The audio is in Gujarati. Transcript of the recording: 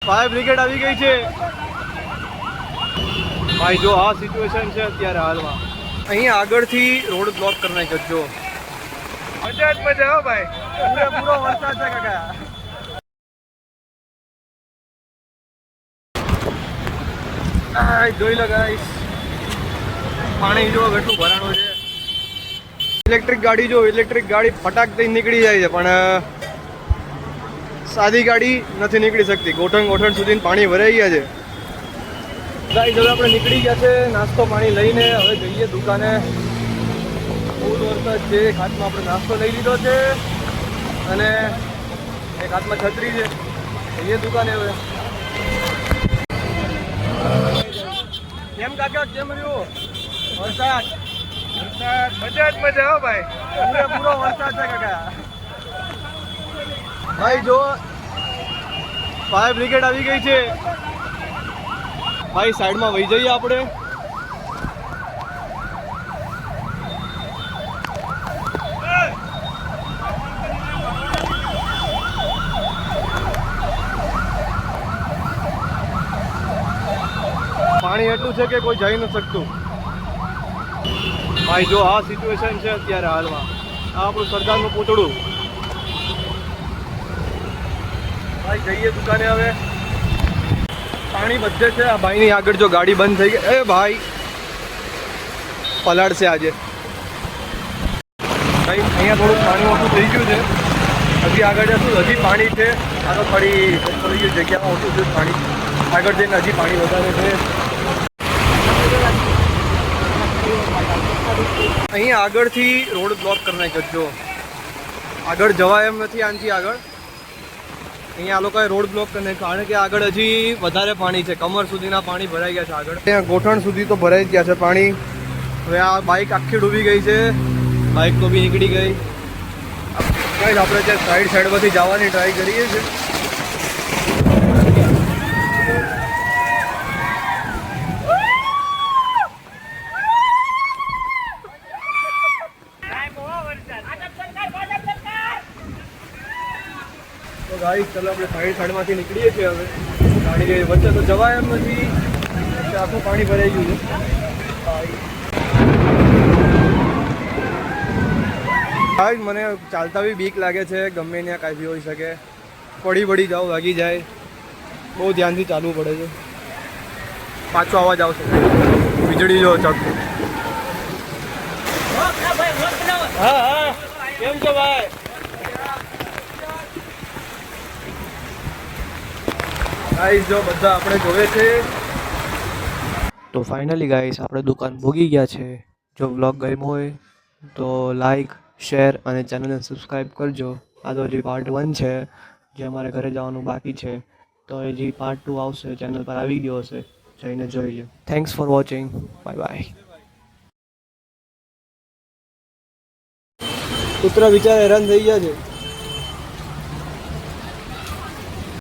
ફાયર બ્રિગેડ આવી ગઈ છે ભાઈ. જો આ સિચ્યુએશન છે અત્યારે હાલમાં. અહીંયા આગળથી રોડ બ્લોક કરી નાખ્યો. જો મજા જ મજા હો ભાઈ. પૂરો વરસાદ છે કાકા. જોઈ લો ગાઈસ, પાણી જો કેટલું ભરાણું છે. ઇલેક્ટ્રિક ગાડી જો, ઇલેક્ટ્રિક ગાડી ફટાક દઈને નીકળી જાય છે, પણ સાદી ગાડી નથી નીકળી શકતી. ગોઠણ સુધી પાણી ભરાઈ ગયા છે. ગાઈસ હવે આપણે નીકળી ગયા છે નાસ્તો પાણી લઈને. હવે જઈએ દુકાને. બહુ વરસાદ છે. એક હાથમાં આપણે નાસ્તો લઈ લીધો છે અને એક હાથમાં છત્રી છે. જઈએ દુકાને હવે. કેમ કાકા, કેમ રહ્યો વરસાદ? વરસાદ મજા જ મજા હો ભાઈ. પૂરો વરસાદ છે કાકા. ભાઈ જો ફાયર બ્રિગેડ આવી ગઈ છે ભાઈ. સાઈડમાં વહી જઈએ આપણે. પાણી એટલું છે કે કોઈ જઈ ન શકતું ભાઈ. જો આ સિચ્યુએશન છે અત્યારે હાલમાં. આ આપણું સરદારનું પૂતળું ભાઈ. જઈએ દુકાને હવે. પાણી બધે છે. આ ભાઈની આગળ જો ગાડી બંધ થઈ ગઈ. એ ભાઈ પલાળશે આજે ભાઈ. અહીંયા થોડું પાણી ઓછું થઈ ગયું છે. હજી આગળ જશું, હજી પાણી છે. આ તો થોડી જગ્યામાં ઓછું છે પાણી. આગળ જઈને હજી પાણી વધારે છે. અહીંયા આગળથી રોડ બ્લોક કરી નાખ્યો. જો આગળ જવાય એમ નથી આનાથી આગળ. અહીંયા આ લોકોએ રોડ બ્લોક કરી નાખ્યો કારણ કે આગળ હજી વધારે પાણી છે. કમર સુધીના પાણી ભરાઈ ગયા છે આગળ. ત્યાં ગોઠણ સુધી તો ભરાઈ જ ગયા છે પાણી. હવે આ બાઇક આખી ડૂબી ગઈ છે. બાઇક તો બી નીકળી ગઈ. આપણે ત્યાં સાઈડમાંથી જવાની ટ્રાય કરીએ છીએ. તો ગાઈસ ચાલો આપણે સાઈડમાંથી નીકળીએ છીએ હવે. ગાડી વચ્ચે તો જવાય એમ નથી. આખું પાણી ભરાઈ ગયું છે. ગાઈસ મને ચાલતા બી બીક લાગે છે. ગમે ત્યાં કાંઈ બી હોઈ શકે. પડી જાવ, વાગી જાય. બહુ ધ્યાનથી ચાલવું પડે છે. પાછો અવાજ આવશે. વીજળી જો ચકતું. હા કેમ છો ભાઈ? ગાઈસ જો બધા આપણે જોવે છે. તો ફાઇનલી ગાઈસ આપણે દુકાન ભોગી ગયા છે. જો વ્લોગ ગમ્યો હોય તો લાઈક, શેર અને ચેનલને સબસ્ક્રાઈબ કરજો. આ તો હજી પાર્ટ 1 છે. જે અમારે ઘરે જવાનું બાકી છે. તો હજી પાર્ટ 2 આવશે. ચેનલ પર આવી ગયો હશે, જઈને જોઈ લો. Thanks for watching. Bye bye. કૂતરા વિચાર હેરાન થઈ ગયા છે.